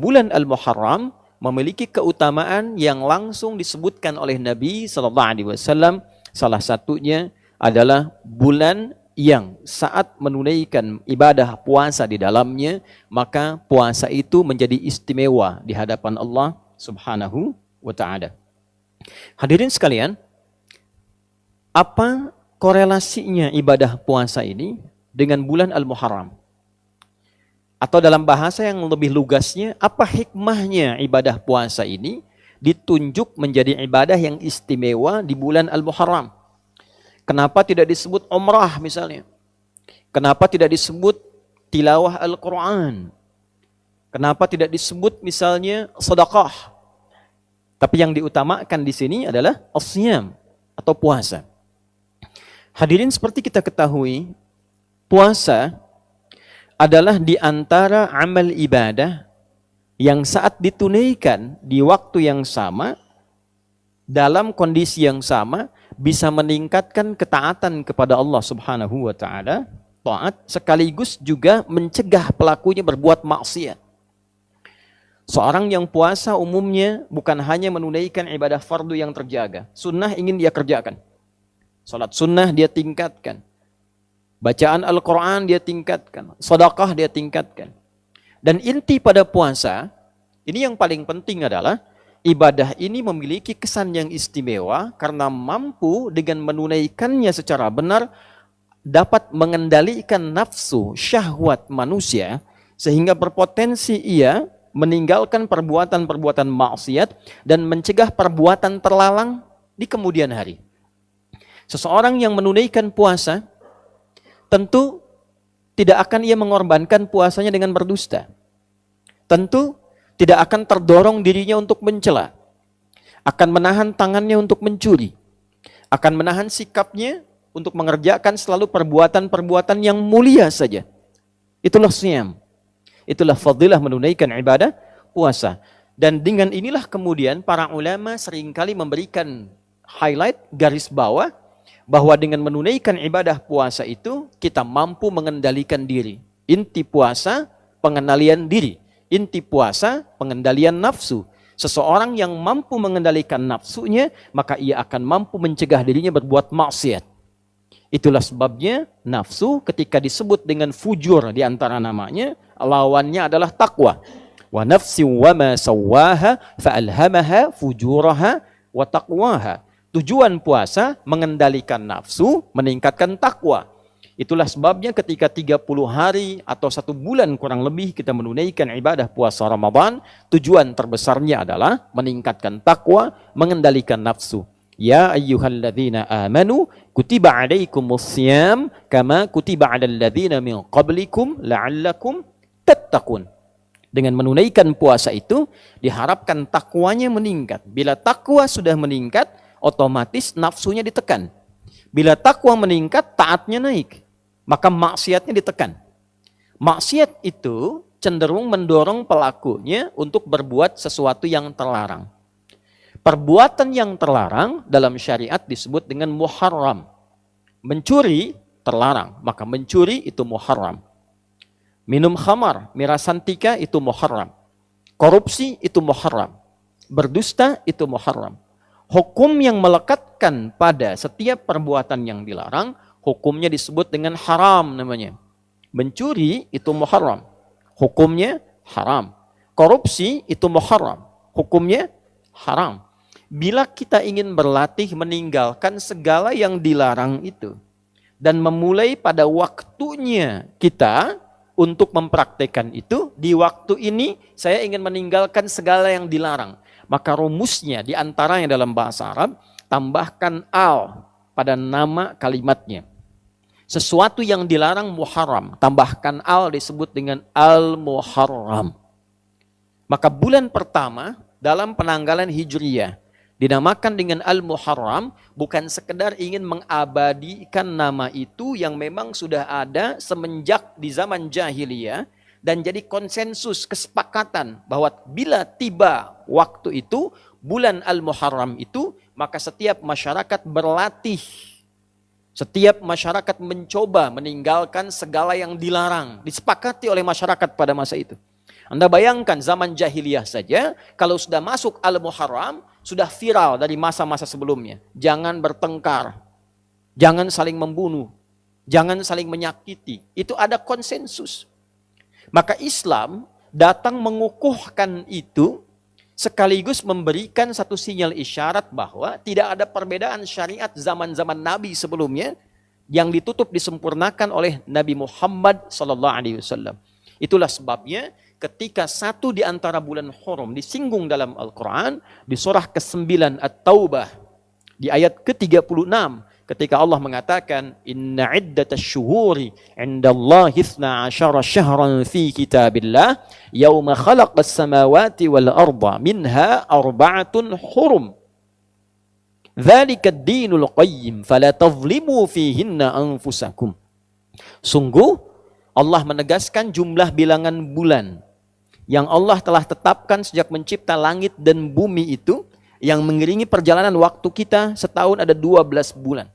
Bulan Al-Muharram memiliki keutamaan yang langsung disebutkan oleh Nabi SAW. Salah satunya adalah bulan yang saat menunaikan ibadah puasa di dalamnya, maka puasa itu menjadi istimewa di hadapan Allah Subhanahu wa Ta'ala. Hadirin sekalian, apa korelasinya ibadah puasa ini dengan bulan Al-Muharram? Atau dalam bahasa yang lebih lugasnya, apa hikmahnya ibadah puasa ini ditunjuk menjadi ibadah yang istimewa di bulan Al-Muharram? Kenapa tidak disebut umrah misalnya? Kenapa tidak disebut tilawah Al-Quran? Kenapa tidak disebut misalnya sedekah? Tapi yang diutamakan di sini adalah as-siyam atau puasa. Hadirin, seperti kita ketahui, puasa adalah di antara amal ibadah yang saat ditunaikan di waktu yang sama, dalam kondisi yang sama, bisa meningkatkan ketaatan kepada Allah Subhanahu wa Ta'ala, taat, sekaligus juga mencegah pelakunya berbuat maksiat. Seorang yang puasa umumnya bukan hanya menunaikan ibadah fardu yang terjaga, sunnah ingin dia kerjakan. Salat sunnah dia tingkatkan. Bacaan Al-Quran dia tingkatkan, sedekah dia tingkatkan. Dan inti pada puasa, ini yang paling penting adalah, ibadah ini memiliki kesan yang istimewa karena mampu dengan menunaikannya secara benar, dapat mengendalikan nafsu, syahwat manusia, sehingga berpotensi ia meninggalkan perbuatan-perbuatan maksiat dan mencegah perbuatan terlarang di kemudian hari. Seseorang yang menunaikan puasa, tentu tidak akan ia mengorbankan puasanya dengan berdusta. Tentu tidak akan terdorong dirinya untuk mencela. Akan menahan tangannya untuk mencuri. Akan menahan sikapnya untuk mengerjakan selalu perbuatan-perbuatan yang mulia saja. Itulah siyam. Itulah fadilah menunaikan ibadah puasa. Dan dengan inilah kemudian para ulama seringkali memberikan highlight, garis bawah, bahwa dengan menunaikan ibadah puasa itu kita mampu mengendalikan diri. Inti puasa pengendalian diri. Inti puasa pengendalian nafsu. Seseorang yang mampu mengendalikan nafsunya, maka ia akan mampu mencegah dirinya berbuat maksiat. Itulah sebabnya nafsu ketika disebut dengan fujur di antara namanya, lawannya adalah takwa. Wa nafsi wa ma sawwaha fa'alhamaha fujuraha wa taqwaha. Tujuan puasa mengendalikan nafsu, meningkatkan takwa. Itulah sebabnya ketika 30 hari atau 1 bulan kurang lebih kita menunaikan ibadah puasa Ramadan, tujuan terbesarnya adalah meningkatkan takwa, mengendalikan nafsu. Ya ayyuhalladzina amanu kutiba alaikumus siyam kama kutiba alal ladzina min qablikum la'allakum tattaqun. Dengan menunaikan puasa itu diharapkan takwanya meningkat. Bila takwa sudah meningkat, otomatis nafsunya ditekan. Bila takwa meningkat, taatnya naik. Maka maksiatnya ditekan. Maksiat itu cenderung mendorong pelakunya untuk berbuat sesuatu yang terlarang. Perbuatan yang terlarang dalam syariat disebut dengan muharram. Mencuri terlarang, maka mencuri itu muharram. Minum khamar, miras santika itu muharram. Korupsi itu muharram. Berdusta itu muharram. Hukum yang melekatkan pada setiap perbuatan yang dilarang, hukumnya disebut dengan haram namanya. Mencuri itu muharram, hukumnya haram. Korupsi itu muharram, hukumnya haram. Bila kita ingin berlatih meninggalkan segala yang dilarang itu, dan memulai pada waktunya kita untuk mempraktekkan itu, di waktu ini saya ingin meninggalkan segala yang dilarang. Maka rumusnya di antaranya dalam bahasa Arab, tambahkan al pada nama kalimatnya. Sesuatu yang dilarang muharram, tambahkan al disebut dengan al-muharram. Maka bulan pertama dalam penanggalan Hijriyah dinamakan dengan al-muharram, bukan sekedar ingin mengabadikan nama itu yang memang sudah ada semenjak di zaman jahiliyah, dan jadi konsensus kesepakatan bahwa bila tiba waktu itu, bulan Al-Muharram itu, maka setiap masyarakat berlatih. Setiap masyarakat mencoba meninggalkan segala yang dilarang. Disepakati oleh masyarakat pada masa itu. Anda bayangkan zaman jahiliyah saja, kalau sudah masuk Al-Muharram, sudah viral dari masa-masa sebelumnya. Jangan bertengkar, jangan saling membunuh, jangan saling menyakiti. Itu ada konsensus. Maka Islam datang mengukuhkan itu, sekaligus memberikan satu sinyal isyarat bahwa tidak ada perbedaan syariat zaman-zaman Nabi sebelumnya yang ditutup disempurnakan oleh Nabi Muhammad SAW. Itulah sebabnya ketika satu di antara bulan Hurum disinggung dalam Al-Quran, di surah ke-9 At-Taubah, di ayat ke-36, ketika Allah mengatakan, Inna iddatas syuhuri indallahi 12 syahran fi kitabillah, yawma khalaqas samawati wal arda, minha arba'atun hurum. Dzalika ad-dinul qayyim, fala tadhlimu fihinna anfusakum. Sungguh, Allah menegaskan jumlah bilangan bulan yang Allah telah tetapkan sejak mencipta langit dan bumi itu, yang mengiringi perjalanan waktu kita setahun ada 12 bulan.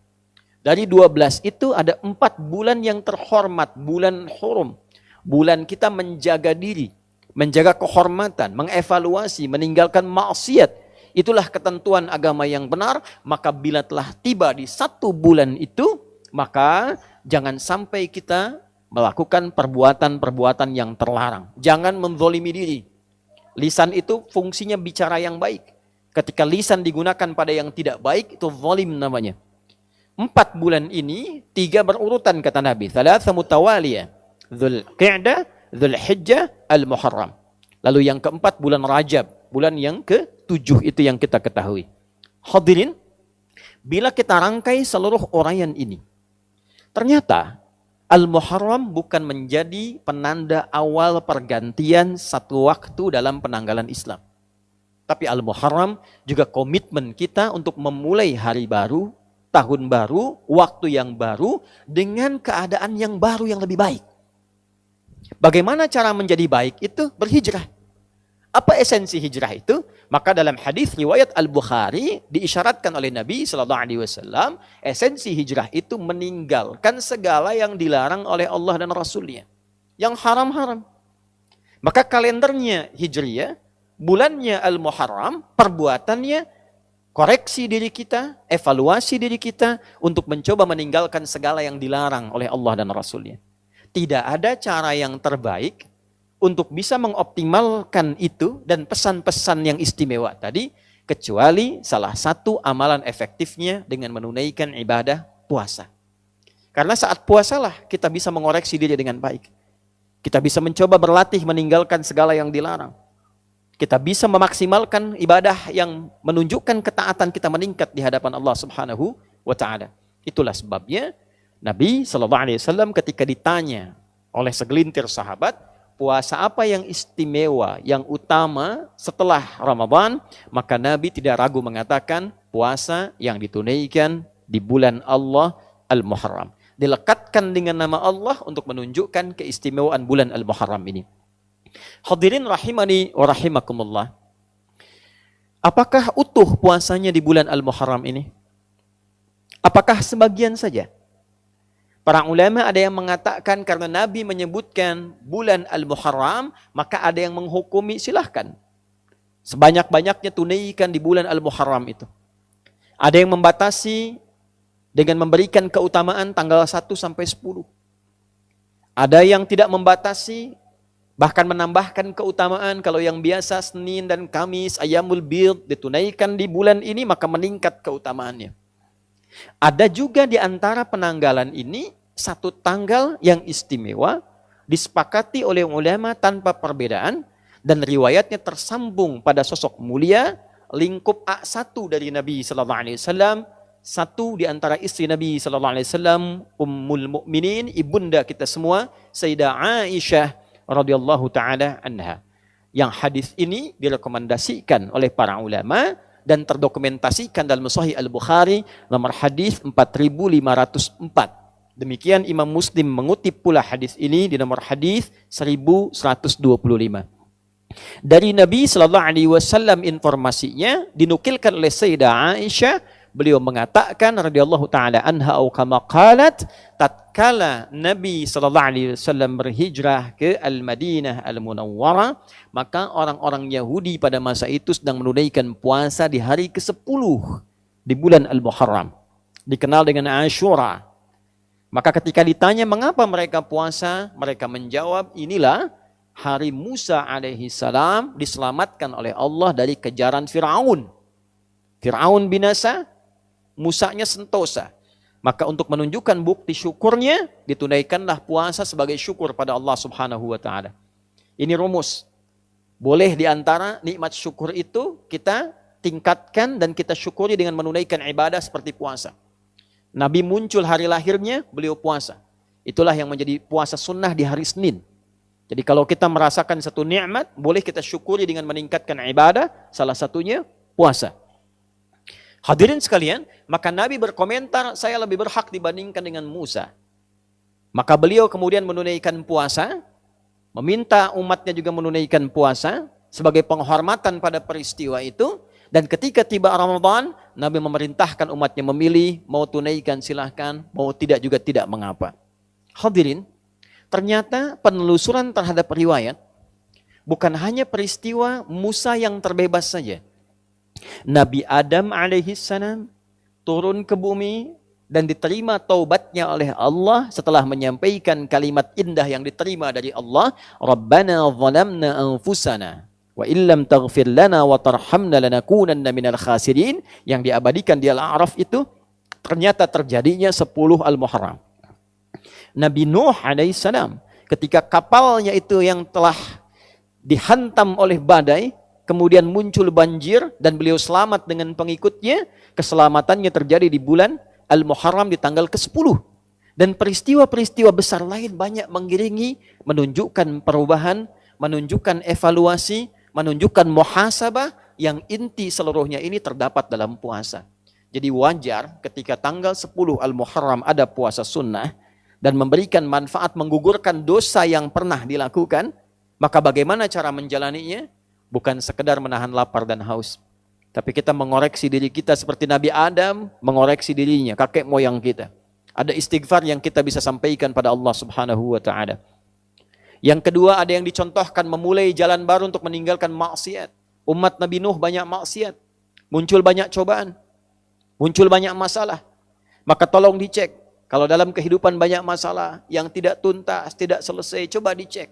Dari 12 itu ada 4 bulan yang terhormat, bulan Hurum. Bulan kita menjaga diri, menjaga kehormatan, mengevaluasi, meninggalkan maksiat. Itulah ketentuan agama yang benar. Maka bila telah tiba di 1 bulan itu, maka jangan sampai kita melakukan perbuatan-perbuatan yang terlarang. Jangan menzolimi diri. Lisan itu fungsinya bicara yang baik. Ketika lisan digunakan pada yang tidak baik, itu zalim namanya. 4 bulan ini, 3 berurutan kata Nabi. 3 mutawaliyah. Dzulqa'dah, Dzulhijjah, Al-Muharram. Lalu yang keempat bulan Rajab. Bulan yang ke-7 itu yang kita ketahui. Hadirin, bila kita rangkai seluruh uraian ini, ternyata Al-Muharram bukan menjadi penanda awal pergantian satu waktu dalam penanggalan Islam. Tapi Al-Muharram juga komitmen kita untuk memulai hari baru, tahun baru, waktu yang baru, dengan keadaan yang baru yang lebih baik. Bagaimana cara menjadi baik itu? Berhijrah. Apa esensi hijrah itu? Maka dalam hadis riwayat Al-Bukhari diisyaratkan oleh Nabi SAW, esensi hijrah itu meninggalkan segala yang dilarang oleh Allah dan Rasulnya, yang haram-haram. Maka kalendernya Hijriyah, bulannya Al-Muharram, perbuatannya koreksi diri kita, evaluasi diri kita untuk mencoba meninggalkan segala yang dilarang oleh Allah dan Rasulnya. Tidak ada cara yang terbaik untuk bisa mengoptimalkan itu dan pesan-pesan yang istimewa tadi, kecuali salah satu amalan efektifnya dengan menunaikan ibadah puasa. Karena saat puasalah kita bisa mengoreksi diri dengan baik. Kita bisa mencoba berlatih meninggalkan segala yang dilarang. Kita bisa memaksimalkan ibadah yang menunjukkan ketaatan kita meningkat di hadapan Allah Subhanahu wa Ta'ala. Itulah sebabnya Nabi SAW ketika ditanya oleh segelintir sahabat, puasa apa yang istimewa, yang utama setelah Ramadan, maka Nabi tidak ragu mengatakan puasa yang ditunaikan di bulan Allah Al-Muharram. Dilekatkan dengan nama Allah untuk menunjukkan keistimewaan bulan Al-Muharram ini. Hadirin rahimani wa rahimakumullah. Apakah utuh puasanya di bulan Al-Muharram ini? Apakah sebagian saja? Para ulama ada yang mengatakan karena Nabi menyebutkan bulan Al-Muharram, maka ada yang menghukumi silahkan. Sebanyak-banyaknya tunaikan di bulan Al-Muharram itu. Ada yang membatasi dengan memberikan keutamaan tanggal 1 sampai 10. Ada yang tidak membatasi, bahkan menambahkan keutamaan kalau yang biasa Senin dan Kamis, Ayyamul Bid ditunaikan di bulan ini, maka meningkat keutamaannya. Ada juga di antara penanggalan ini satu tanggal yang istimewa disepakati oleh ulama tanpa perbedaan dan riwayatnya tersambung pada sosok mulia lingkup A1 dari Nabi SAW, satu di antara istri Nabi SAW, Ummul Mukminin, ibunda kita semua, Sayyidah Aisyah radhiyallahu taala anha. Yang hadis ini direkomendasikan oleh para ulama dan terdokumentasikan dalam Sahih Al-Bukhari nomor hadis 4504. Demikian Imam Muslim mengutip pula hadis ini di nomor hadis 1125. Dari Nabi sallallahu alaihi wasallam informasinya dinukilkan oleh Sayyidah Aisyah beliau mengatakan radhiyallahu taala anha au kama qalat, tatkala Nabi sallallahu alaihi wasallam berhijrah ke Al-Madinah Al-Munawwarah, maka orang-orang Yahudi pada masa itu sedang menunaikan puasa di hari ke-10 di bulan Al-Muharram, dikenal dengan Ashura. Maka ketika ditanya mengapa mereka puasa, mereka menjawab, inilah hari Musa alaihi salam diselamatkan oleh Allah dari kejaran Fir'aun. Fir'aun binasa, Musanya sentosa. Maka untuk menunjukkan bukti syukurnya, ditunaikanlah puasa sebagai syukur pada Allah subhanahu wa ta'ala. Ini rumus. Boleh diantara nikmat syukur itu kita tingkatkan dan kita syukuri dengan menunaikan ibadah seperti puasa. Nabi muncul hari lahirnya, beliau puasa. Itulah yang menjadi puasa sunnah di hari Senin. Jadi kalau kita merasakan satu nikmat, boleh kita syukuri dengan meningkatkan ibadah, salah satunya puasa. Hadirin sekalian, maka Nabi berkomentar, saya lebih berhak dibandingkan dengan Musa. Maka beliau kemudian menunaikan puasa, meminta umatnya juga menunaikan puasa, sebagai penghormatan pada peristiwa itu. Dan ketika tiba Ramadan, Nabi memerintahkan umatnya memilih, mau tunaikan silahkan, mau tidak juga tidak mengapa. Hadirin, ternyata penelusuran terhadap riwayat, bukan hanya peristiwa Musa yang terbebas saja. Nabi Adam alaihissalam turun ke bumi dan diterima taubatnya oleh Allah setelah menyampaikan kalimat indah yang diterima dari Allah, Rabbana zalamna anfusana wa illam taghfir lana wa tarhamna lanakunanna minal khasirin, yang diabadikan di Al-A'raf itu ternyata terjadinya 10 Al-Muharram. Nabi Nuh alaihissalam ketika kapalnya itu yang telah dihantam oleh badai, kemudian muncul banjir dan beliau selamat dengan pengikutnya, keselamatannya terjadi di bulan Al-Muharram di tanggal ke-10. Dan peristiwa-peristiwa besar lain banyak mengiringi, menunjukkan perubahan, menunjukkan evaluasi, menunjukkan muhasabah yang inti seluruhnya ini terdapat dalam puasa. Jadi wajar ketika tanggal 10 Al-Muharram ada puasa sunnah dan memberikan manfaat menggugurkan dosa yang pernah dilakukan, maka bagaimana cara menjalaninya? Bukan sekedar menahan lapar dan haus, tapi kita mengoreksi diri kita seperti Nabi Adam mengoreksi dirinya, kakek moyang kita. Ada istighfar yang kita bisa sampaikan pada Allah subhanahu wa ta'ala. Yang kedua, ada yang dicontohkan memulai jalan baru untuk meninggalkan maksiat. Umat Nabi Nuh banyak maksiat, muncul banyak cobaan, muncul banyak masalah. Maka tolong dicek. Kalau dalam kehidupan banyak masalah yang tidak tuntas, tidak selesai, coba dicek.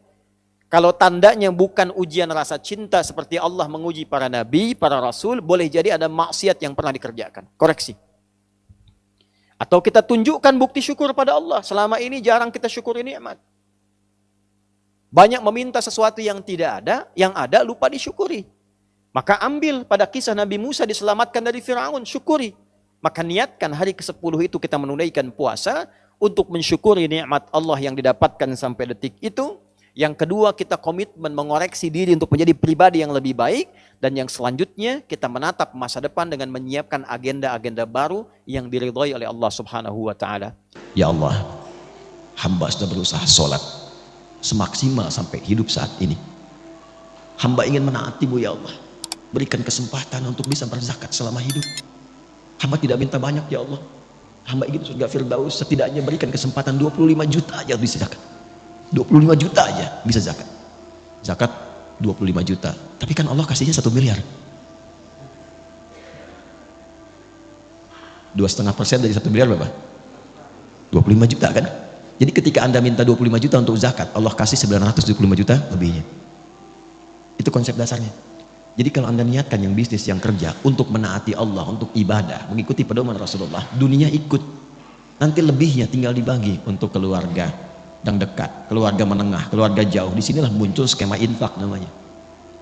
Kalau tandanya bukan ujian rasa cinta seperti Allah menguji para nabi, para rasul, boleh jadi ada maksiat yang pernah dikerjakan. Koreksi. Atau kita tunjukkan bukti syukur pada Allah. Selama ini jarang kita syukuri nikmat. Banyak meminta sesuatu yang tidak ada, yang ada lupa disyukuri. Maka ambil pada kisah Nabi Musa diselamatkan dari Fir'aun, syukuri. Maka niatkan hari ke-10 itu kita menunaikan puasa untuk mensyukuri nikmat Allah yang didapatkan sampai detik itu. Yang kedua, kita komitmen mengoreksi diri untuk menjadi pribadi yang lebih baik. Dan yang selanjutnya, kita menatap masa depan dengan menyiapkan agenda-agenda baru yang diridhai oleh Allah subhanahu wa ta'ala. Ya Allah, hamba sudah berusaha sholat semaksimal sampai hidup saat ini. Hamba ingin menaati-Mu ya Allah. Berikan kesempatan untuk bisa berzakat selama hidup. Hamba tidak minta banyak ya Allah. Hamba ingin surga Firdaus, setidaknya berikan kesempatan 25 juta aja bisa zakat. 25 juta aja bisa zakat. Zakat 25 juta. Tapi kan Allah kasihnya 1 miliar. 2,5% dari 1 miliar berapa? 25 juta kan? Jadi ketika Anda minta 25 juta untuk zakat, Allah kasih 925 juta lebihnya. Itu konsep dasarnya. Jadi kalau Anda niatkan yang bisnis, yang kerja untuk menaati Allah, untuk ibadah, mengikuti pedoman Rasulullah, dunia ikut. Nanti lebihnya tinggal dibagi untuk keluarga yang dekat, keluarga menengah, keluarga jauh. Disinilah muncul skema infak namanya.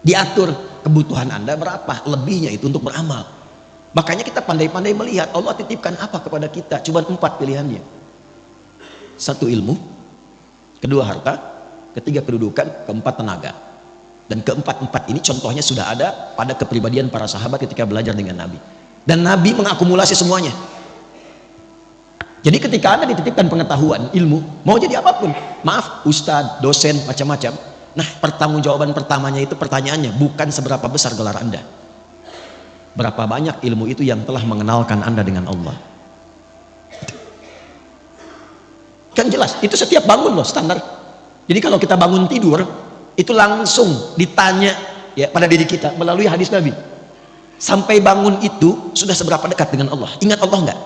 Diatur kebutuhan Anda berapa, lebihnya itu untuk beramal. Makanya kita pandai-pandai melihat Allah titipkan apa kepada kita. Cuma 4 pilihannya. 1 ilmu, 2 harta, 3 kedudukan, 4 tenaga. Dan keempat-empat ini contohnya sudah ada pada kepribadian para sahabat ketika belajar dengan Nabi. Dan Nabi mengakumulasi semuanya. Jadi ketika Anda dititipkan pengetahuan, ilmu, mau jadi apapun, maaf, ustadz, dosen, macam-macam. Nah, pertanggungjawaban pertamanya itu pertanyaannya bukan seberapa besar gelar Anda. Berapa banyak ilmu itu yang telah mengenalkan Anda dengan Allah. Kan jelas, itu setiap bangun loh standar. Jadi kalau kita bangun tidur, itu langsung ditanya ya pada diri kita melalui hadis Nabi. Sampai bangun itu sudah seberapa dekat dengan Allah? Ingat Allah enggak?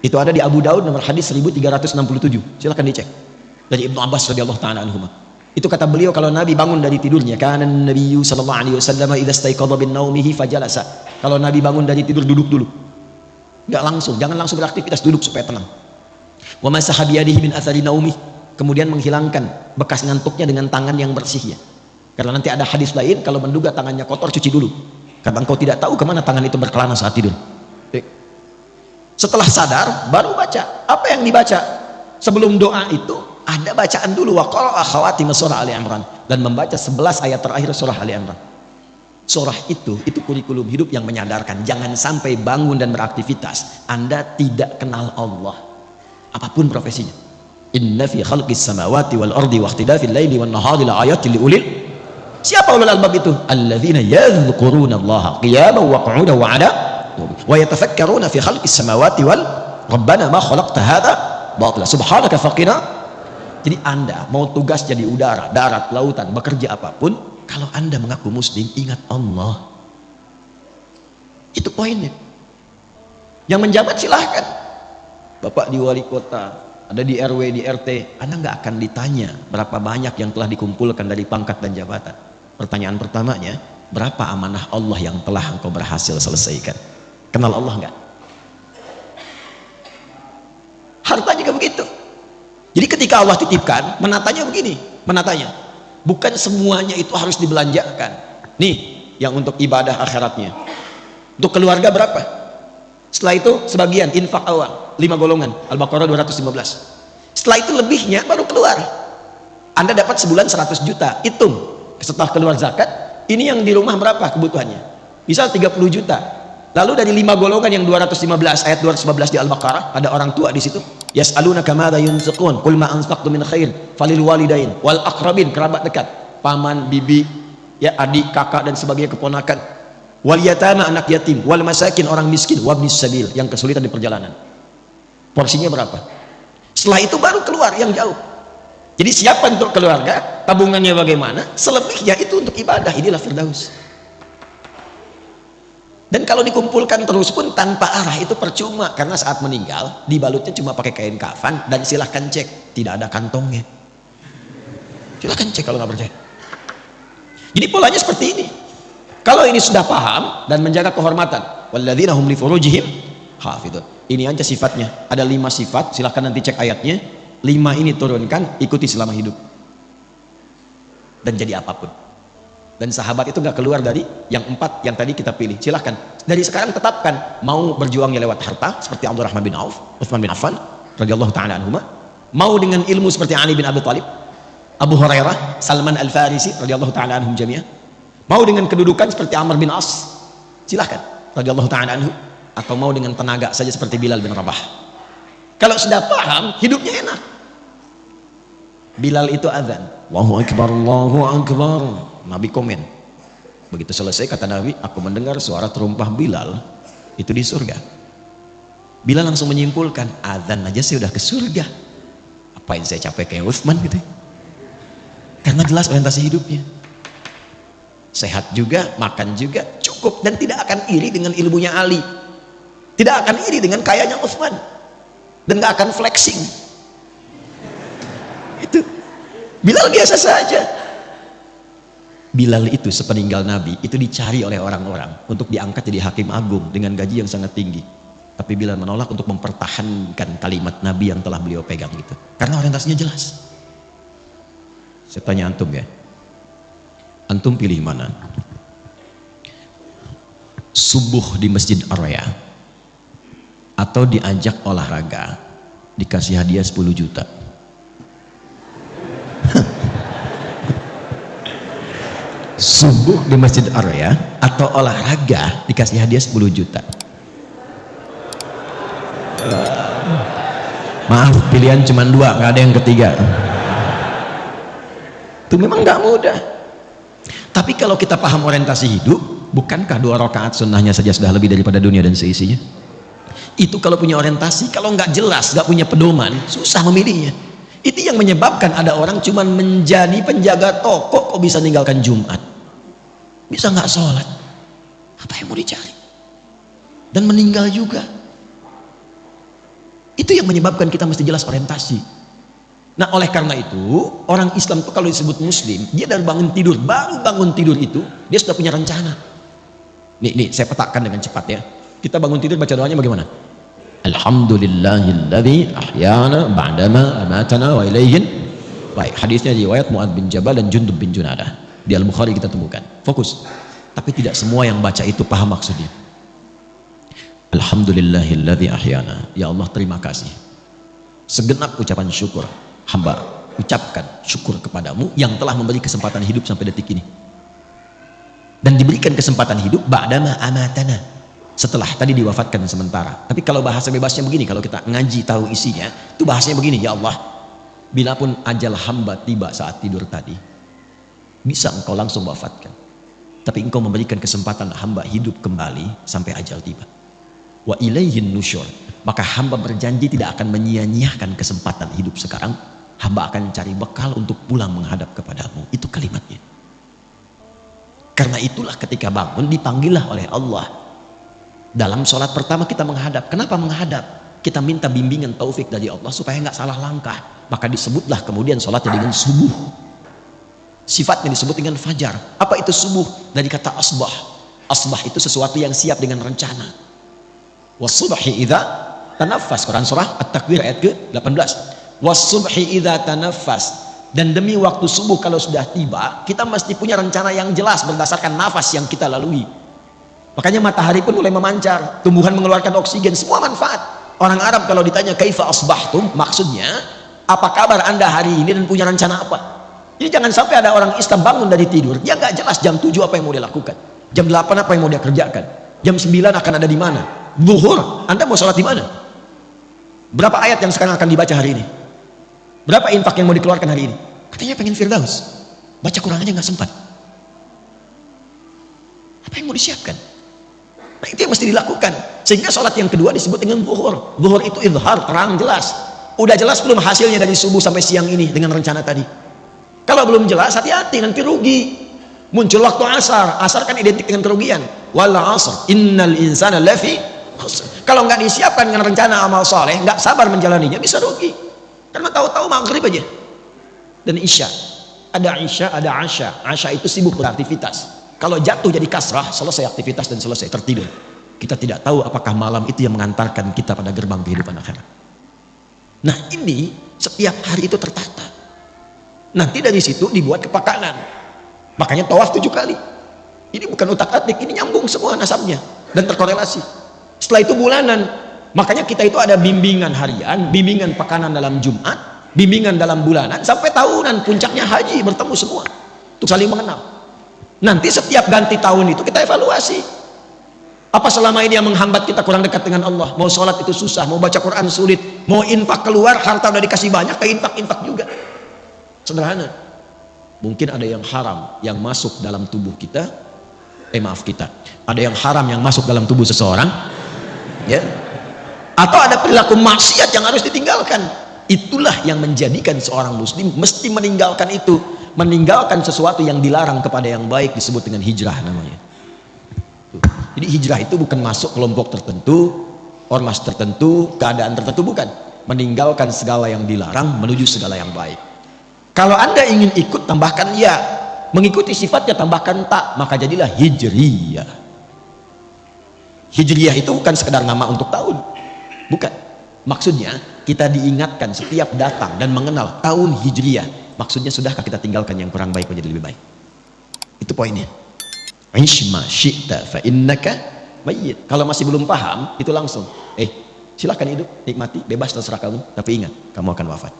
Itu ada di Abu Daud nomor hadis 1367. Silakan dicek. Dari Ibnu Abbas radhiyallahu taala anhuma. Itu kata beliau kalau Nabi bangun dari tidurnya, kana Nabiyyu sallallahu alaihi wasallam idza istaiqadha min naumihi fajalasa. Kalau Nabi bangun dari tidur duduk dulu. Enggak langsung, jangan langsung beraktivitas, duduk supaya tenang. Wa masaha biyadihi min athari naumi. Kemudian menghilangkan bekas ngantuknya dengan tangan yang bersih ya. Karena nanti ada hadis lain kalau menduga tangannya kotor cuci dulu. Karena engkau tidak tahu kemana tangan itu berkelana saat tidur. Setelah sadar baru baca. Apa yang dibaca? Sebelum doa itu ada bacaan dulu, wa qara'a khawatim surah Ali Imran, dan membaca 11 ayat terakhir surah Ali Imran. Surah itu kurikulum hidup yang menyadarkan jangan sampai bangun dan beraktivitas Anda tidak kenal Allah apapun profesinya. Inna fi khalqis samawati wal ardi wa ikhtilafil laili wan nahari la ayatin liulil. Siapa ulul albab itu? Alladzina yadhkuruna Allaha qiyaman wa qu'udan wa 'ala wa yatafakkaruna fi khalqis samawati wal rabbana ma khalaqta hadha batila subhanaka faqina. Jadi Anda mau tugas jadi udara, darat, lautan, bekerja apapun, kalau Anda mengaku muslim, ingat Allah. Itu poinnya. Yang menjabat silahkan. Bapak di wali kota, ada di RW, di RT, Anda nggak akan ditanya berapa banyak yang telah dikumpulkan dari pangkat dan jabatan. Pertanyaan pertamanya, berapa amanah Allah yang telah engkau berhasil selesaikan? Kenal Allah nggak? Harta juga begitu. Jadi ketika Allah titipkan, menatanya begini, menatanya. Bukan semuanya itu harus dibelanjakan. Nih, yang untuk ibadah akhiratnya. Untuk keluarga berapa? Setelah itu sebagian infak awal, 5 golongan, Al-Baqarah 215. Setelah itu lebihnya baru keluar. Anda dapat sebulan 100 juta, hitung. Setelah keluar zakat, ini yang di rumah berapa kebutuhannya? Misal 30 juta. Lalu dari 5 golongan yang 215, ayat 215 di Al-Baqarah, ada orang tua di situ. Yas'alunaka madza yunfiqun qul ma anfaqtum min khair falil walidain wal aqrabin, kerabat dekat, paman, bibi, ya adik, kakak dan sebagainya, keponakan, wal yatama, anak yatim, wal masakin, orang miskin, wabnis sabil, yang kesulitan di perjalanan. Porsinya berapa? Setelah itu baru keluar yang jauh. Jadi siapa untuk keluarga, tabungannya bagaimana, selebihnya itu untuk ibadah. Inilah Firdaus. Dan kalau dikumpulkan terus pun tanpa arah itu percuma, karena saat meninggal dibalutnya cuma pakai kain kafan dan silahkan cek tidak ada kantongnya. Silahkan cek kalau nggak percaya. Jadi polanya seperti ini. Kalau ini sudah paham dan menjaga kehormatan, walladzina hum li furujihim hafidun. Ini aja sifatnya. Ada 5 sifat, silahkan nanti cek ayatnya. 5 ini turunkan, ikuti selama hidup. Dan jadi apapun. Dan sahabat itu nggak keluar dari yang 4 yang tadi kita pilih. Silahkan dari sekarang tetapkan, mau berjuangnya lewat harta seperti Abdurrahman bin Auf, Utsman bin Affan radhiyallahu taala anhuma, mau dengan ilmu seperti Ali bin Abi Thalib, Abu Hurairah, Salman Al-Farisi radhiyallahu taala anhum jami'an, mau dengan kedudukan seperti Amr bin As, silahkan radhiyallahu taala anhu, atau mau dengan tenaga saja seperti Bilal bin Rabah. Kalau sudah paham, hidupnya enak. Bilal itu azan, Allahu akbar, Allahu akbar. Nabi komen, begitu selesai kata Nabi, aku mendengar suara terumpah Bilal itu di surga. Bilal langsung menyimpulkan, azan aja saya udah ke surga, apain saya capek kayak Utsman gitu. Karena jelas orientasi hidupnya, sehat juga, makan juga, cukup, dan tidak akan iri dengan ilmunya Ali, tidak akan iri dengan kayanya Utsman, dan gak akan flexing. Itu Bilal biasa saja. Bilal itu sepeninggal Nabi itu dicari oleh orang-orang untuk diangkat jadi hakim agung dengan gaji yang sangat tinggi, tapi Bilal menolak untuk mempertahankan kalimat Nabi yang telah beliau pegang gitu, karena orientasinya jelas. Saya tanya antum ya, antum pilih mana? Subuh di Masjid Ar-Raya atau diajak olahraga dikasih hadiah 10 juta? Subuh di Masjid Ar-Raya atau olahraga dikasih hadiah 10 juta? Maaf, pilihan cuma 2, nggak ada yang ketiga. Itu memang nggak mudah. Tapi kalau kita paham orientasi hidup, Bukankah 2 rakaat sunnahnya saja sudah lebih daripada dunia dan seisinya? Itu kalau punya orientasi. Kalau nggak jelas, nggak punya pedoman, susah memilihnya. Itu yang menyebabkan ada orang cuma menjadi penjaga toko kok bisa meninggalkan Jumat, bisa nggak sholat. Apa yang mau dicari? Dan meninggal juga. Itu yang menyebabkan kita mesti jelas orientasi. Nah, oleh karena itu orang Islam itu kalau disebut muslim, dia dari bangun tidur, baru bangun tidur itu dia sudah punya rencana. Nih saya petakan dengan cepat ya. Kita bangun tidur baca doanya bagaimana? Alhamdulillahilladzi ahyana ba'dama amatana wa ilaihin. Baik, hadisnya riwayat Mu'adz bin Jabal dan Jundub bin Junadah. Di Al-Bukhari kita temukan. Fokus. Tapi tidak semua yang baca itu paham maksudnya. Alhamdulillahilladzi ahyana. Ya Allah, terima kasih. Segenap ucapan syukur hamba ucapkan syukur kepadamu yang telah memberi kesempatan hidup sampai detik ini. Dan diberikan kesempatan hidup ba'dama amatana. Setelah tadi diwafatkan sementara. Tapi kalau bahasa bebasnya begini, kalau kita ngaji tahu isinya, itu bahasanya begini, ya Allah, bila pun ajal hamba tiba saat tidur tadi, bisa engkau langsung wafatkan. Tapi engkau memberikan kesempatan hamba hidup kembali sampai ajal tiba. Wa ilaihin nusyur. Maka hamba berjanji tidak akan menyia-nyiakan kesempatan hidup sekarang. Hamba akan cari bekal untuk pulang menghadap kepadamu. Itu kalimatnya. Karena itulah ketika bangun dipanggillah oleh Allah. Dalam sholat pertama kita menghadap. Kenapa menghadap? Kita minta bimbingan taufik dari Allah supaya nggak salah langkah. Maka disebutlah kemudian sholatnya dengan subuh. Sifatnya disebut dengan fajar. Apa itu subuh? Dari kata asbah. Asbah itu sesuatu yang siap dengan rencana. Wasubhi idza tanaffas. Quran surah At-Takwir ayat ke-18. Wasubhi idza tanaffas. Dan demi waktu subuh kalau sudah tiba, kita mesti punya rencana yang jelas berdasarkan nafas yang kita lalui. Makanya matahari pun mulai memancar, tumbuhan mengeluarkan oksigen, semua manfaat. Orang Arab kalau ditanya kaifa asbahtum, maksudnya apa kabar anda hari ini dan punya rencana apa. Jadi jangan sampai ada orang Islam bangun dari tidur, dia nggak jelas jam 7 apa yang mau dia lakukan, jam 8 apa yang mau dia kerjakan, jam 9 akan ada di mana, zuhur anda mau sholat di mana, berapa ayat yang sekarang akan dibaca hari ini, berapa infak yang mau dikeluarkan hari ini. Katanya pengen firdaus, baca Quran aja nggak sempat. Apa yang mau disiapkan? Nah, itu yang mesti dilakukan. Sehingga sholat yang kedua disebut dengan zuhur. Zuhur itu izhar, terang, jelas. Udah jelas belum hasilnya dari subuh sampai siang ini dengan rencana tadi? Kalau belum jelas, hati-hati, nanti rugi. Muncul waktu asar. Asar kan identik dengan kerugian. Wal asr, innal insana lafi khusr. Kalau nggak disiapkan dengan rencana amal soleh, nggak sabar menjalaninya, bisa rugi. Karena tahu-tahu maghrib aja. Dan isya. Ada isya, ada asya. Asya itu sibuk beraktivitas. Kalau jatuh jadi kasrah, selesai aktivitas dan selesai tertidur. Kita tidak tahu apakah malam itu yang mengantarkan kita pada gerbang kehidupan akhirat. Nah, ini setiap hari itu tertata. Nanti dari situ dibuat kepakanan. Makanya tawaf 7 kali. Ini bukan utak-atik, ini nyambung semua nasabnya dan terkorelasi. Setelah itu bulanan. Makanya kita itu ada bimbingan harian, bimbingan pekanan dalam Jumat, bimbingan dalam bulanan, sampai tahunan, puncaknya haji, bertemu semua untuk saling mengenal. Nanti setiap ganti tahun itu kita evaluasi. Apa selama ini yang menghambat kita kurang dekat dengan Allah? Mau sholat itu susah, mau baca Quran sulit, mau infak keluar, harta udah dikasih banyak, kayak infak juga. Sederhana. Mungkin ada yang haram yang masuk dalam tubuh kita. Kita. Ada yang haram yang masuk dalam tubuh seseorang. Ya. Atau ada perilaku maksiat yang harus ditinggalkan. Itulah yang menjadikan seorang muslim mesti meninggalkan itu. Meninggalkan sesuatu yang dilarang kepada yang baik disebut dengan hijrah namanya. Jadi hijrah itu bukan masuk kelompok tertentu, ormas tertentu, keadaan tertentu, bukan. Meninggalkan segala yang dilarang menuju segala yang baik. Kalau anda ingin ikut, tambahkan ya. Mengikuti sifatnya, tambahkan tak. Maka jadilah hijriyah. Hijriyah itu bukan sekedar nama untuk tahun, bukan. Maksudnya kita diingatkan setiap datang dan mengenal tahun hijriyah. Maksudnya sudahkah kita tinggalkan yang kurang baik menjadi lebih baik? Itu poinnya. Ishma syi'ta fa innaka mayyit. Kalau masih belum paham, itu langsung silakan hidup, nikmati, bebas terserah kamu, tapi ingat, kamu akan wafat.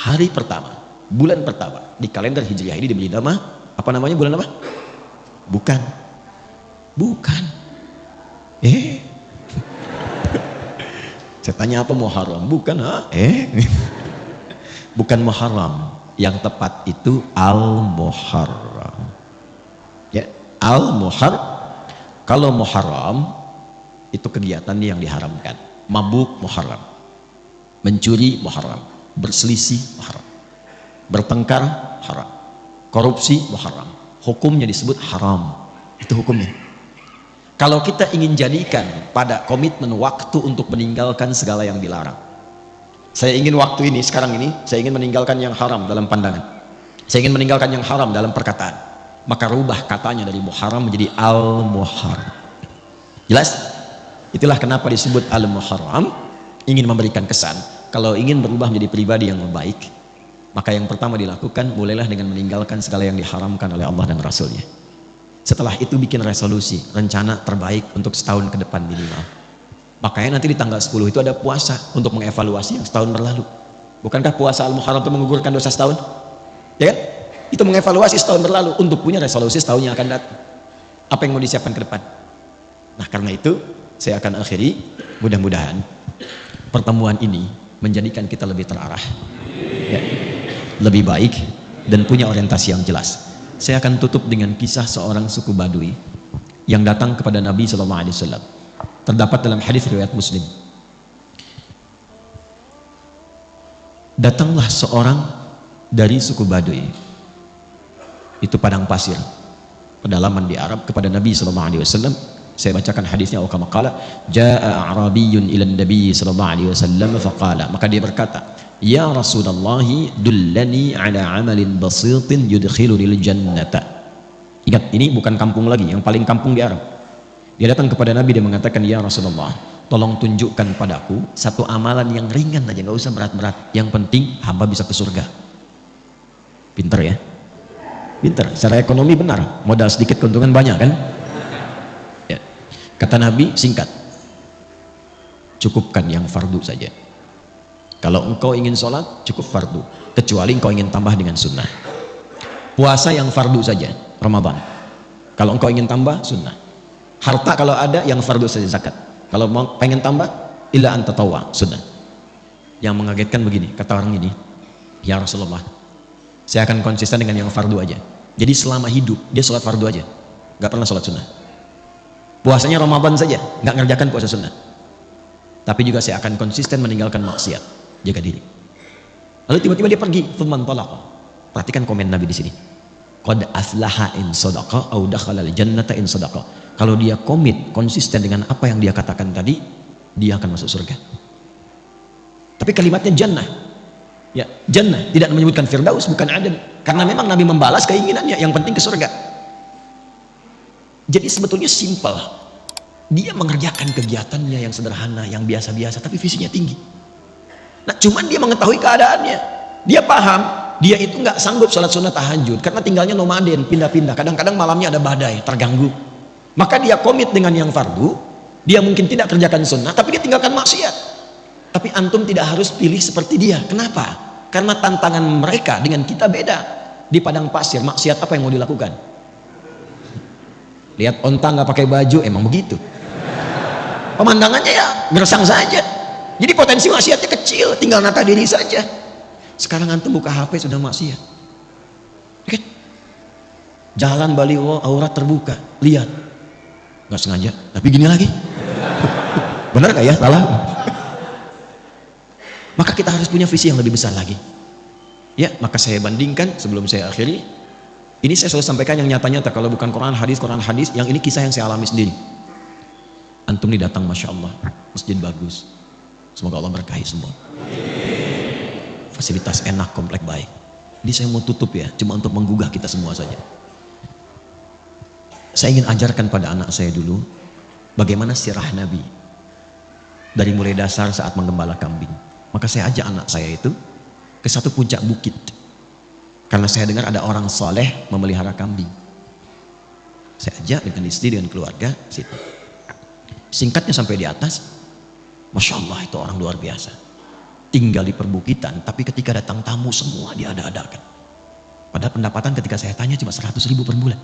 Hari pertama, bulan pertama di kalender hijriah ini diberi nama apa namanya? Bulan apa? Bukan. Saya tanya apa Muharram? Bukan, Bukan Muharram, yang tepat itu Al-Muharram. Ya, kalau Muharram itu kegiatan yang diharamkan. Mabuk Muharram, mencuri Muharram, berselisih Muharram, bertengkar haram, korupsi Muharram. Hukumnya disebut haram. Itu hukumnya. Kalau kita ingin jadikan pada komitmen waktu untuk meninggalkan segala yang dilarang. Saya ingin waktu ini, sekarang ini, saya ingin meninggalkan yang haram dalam pandangan. Saya ingin meninggalkan yang haram dalam perkataan. Maka rubah katanya dari muharram menjadi al-muharram. Jelas? Itulah kenapa disebut al-muharram, ingin memberikan kesan. Kalau ingin berubah menjadi pribadi yang baik, maka yang pertama dilakukan, mulailah dengan meninggalkan segala yang diharamkan oleh Allah dan Rasulnya. Setelah itu bikin resolusi, rencana terbaik untuk setahun ke depan minimal. Makanya nanti di tanggal 10 itu ada puasa untuk mengevaluasi yang setahun berlalu. Bukankah puasa Al-Muharram itu menggugurkan dosa setahun? Ya kan? Itu mengevaluasi setahun berlalu untuk punya resolusi setahun yang akan datang. Apa yang mau disiapkan ke depan? Nah, karena itu saya akan akhiri, mudah-mudahan pertemuan ini menjadikan kita lebih terarah, ya, lebih baik, dan punya orientasi yang jelas. Saya akan tutup dengan kisah seorang suku Badui yang datang kepada Nabi SAW. Terdapat dalam hadis riwayat Muslim. Datanglah seorang dari suku Badui, itu padang pasir, pedalaman di Arab, kepada Nabi SAW. Saya bacakan hadisnya. Kama qala, jaa a'rabiyyun ila Nabi SAW faqala, maka dia berkata, ya Rasulullah, dullani ala amalin basitin yudkhilunil jannata. Ingat, ini bukan kampung lagi, yang paling kampung di Arab. Dia datang kepada Nabi dan mengatakan, ya Rasulullah, tolong tunjukkan padaku satu amalan yang ringan aja, nggak usah berat-berat, yang penting hamba bisa ke surga. Pinter ya, pinter, secara ekonomi benar, modal sedikit keuntungan banyak kan ya. Kata Nabi, singkat, cukupkan yang fardu saja. Kalau engkau ingin sholat, cukup fardu. Kecuali engkau ingin tambah dengan sunnah. Puasa yang fardu saja, Ramadan. Kalau engkau ingin tambah, sunnah. Harta kalau ada, yang fardu saja, zakat. Kalau mau pengen tambah, illa an tatawwa, sunnah. Yang mengagetkan begini, kata orang ini, ya Rasulullah, saya akan konsisten dengan yang fardu aja. Jadi selama hidup, dia sholat fardu aja, gak pernah sholat sunnah. Puasanya Ramadan saja, gak ngerjakan puasa sunnah. Tapi juga saya akan konsisten meninggalkan maksiat. Jaga diri. Lalu tiba-tiba dia pergi, thumman talaqa. Perhatikan komen Nabi di sini. Qad aflaha in sadaqa au dakhala al-jannata in sadaqa. Kalau dia komit, konsisten dengan apa yang dia katakan tadi, dia akan masuk surga. Tapi kalimatnya jannah. Ya, jannah, tidak menyebutkan firdaus, bukan adan. Karena memang Nabi membalas keinginannya, yang penting ke surga. Jadi sebetulnya simpel. Dia mengerjakan kegiatannya yang sederhana, yang biasa-biasa, tapi visinya tinggi. Nah, cuman dia mengetahui keadaannya. Dia paham, dia itu nggak sanggup sholat sunnah tahajud karena tinggalnya nomaden, pindah-pindah. Kadang-kadang malamnya ada badai, terganggu. Maka dia komit dengan yang fardu. Dia mungkin tidak kerjakan sunnah, tapi dia tinggalkan maksiat. Tapi antum tidak harus pilih seperti dia. Kenapa? Karena tantangan mereka dengan kita beda. Di padang pasir, maksiat apa yang mau dilakukan? Lihat onta nggak pakai baju, emang begitu. Pemandangannya ya gersang saja. Jadi potensi maksiatnya kecil, tinggal nata diri saja. Sekarang antum buka HP sudah maksiat. Oke. Jalan baliho aurat terbuka, lihat. Nggak sengaja, tapi gini lagi. Benar nggak ya? Salah. Maka kita harus punya visi yang lebih besar lagi. Ya, maka saya bandingkan sebelum saya akhiri. Ini saya selalu sampaikan yang nyata-nyata. Kalau bukan Quran hadis, yang ini kisah yang saya alami sendiri. Antum nih datang, masya Allah, masjid bagus. Semoga Allah berkahi semua. Fasilitas enak, komplek baik. Ini saya mau tutup ya, cuma untuk menggugah kita semua saja. Saya ingin ajarkan pada anak saya dulu bagaimana sirah Nabi dari mulai dasar saat menggembala kambing. Maka saya ajak anak saya itu ke satu puncak bukit. Karena saya dengar ada orang soleh memelihara kambing. Saya ajak dengan istri, dengan keluarga situ. Singkatnya sampai di atas, masya Allah itu orang luar biasa. Tinggal di perbukitan, tapi ketika datang tamu semua diada-adakan. Padahal pendapatan ketika saya tanya cuma 100.000 per bulan.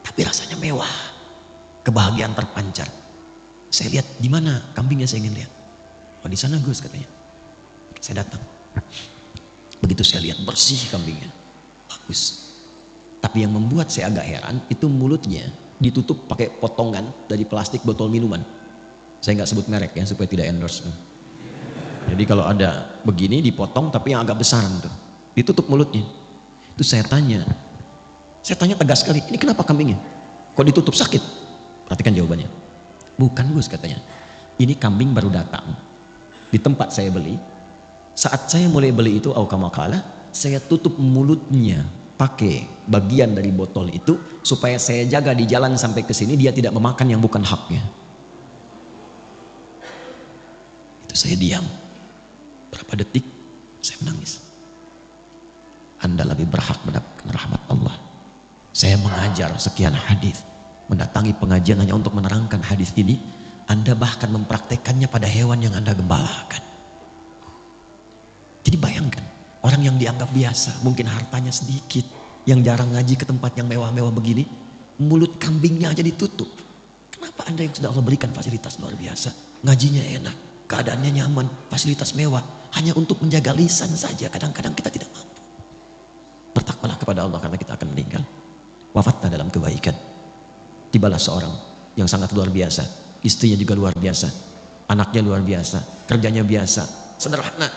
Tapi rasanya mewah. Kebahagiaan terpancar. Saya lihat, di mana kambingnya saya ingin lihat. Oh di sana Gus katanya. Saya datang. Begitu saya lihat bersih kambingnya. Bagus. Tapi Tapi yang membuat saya agak heran, itu mulutnya ditutup pakai potongan dari plastik botol minuman. Saya nggak sebut merek ya, supaya tidak endorse. Jadi kalau ada begini dipotong, tapi yang agak besar tuh, ditutup mulutnya. Itu saya tanya tegas sekali, ini kenapa kambingnya? Kok ditutup, sakit? Perhatikan jawabannya. Bukan Gus, katanya. Ini kambing baru datang di tempat saya beli. Saat saya mulai beli itu, aukamakala, saya tutup mulutnya pakai bagian dari botol itu supaya saya jaga di jalan sampai ke sini dia tidak memakan yang bukan haknya. Itu saya diam. Berapa detik saya menangis. Anda lebih berhak mendapatkan rahmat Allah. Saya mengajar sekian hadis, mendatangi pengajian hanya untuk menerangkan hadis ini. Anda bahkan mempraktekannya pada hewan yang Anda gembalakan. Jadi bayangkan, orang yang dianggap biasa, mungkin hartanya sedikit, yang jarang ngaji ke tempat yang mewah-mewah begini, mulut kambingnya aja ditutup. Kenapa Anda yang sudah Allah berikan fasilitas luar biasa, ngajinya enak, keadaannya nyaman, fasilitas mewah, hanya untuk menjaga lisan saja, kadang-kadang kita tidak mampu. Bertakwalah kepada Allah karena kita akan meninggal. Wafatlah dalam kebaikan. Tibalah seorang yang sangat luar biasa, istrinya juga luar biasa, anaknya luar biasa, kerjanya biasa, sederhana,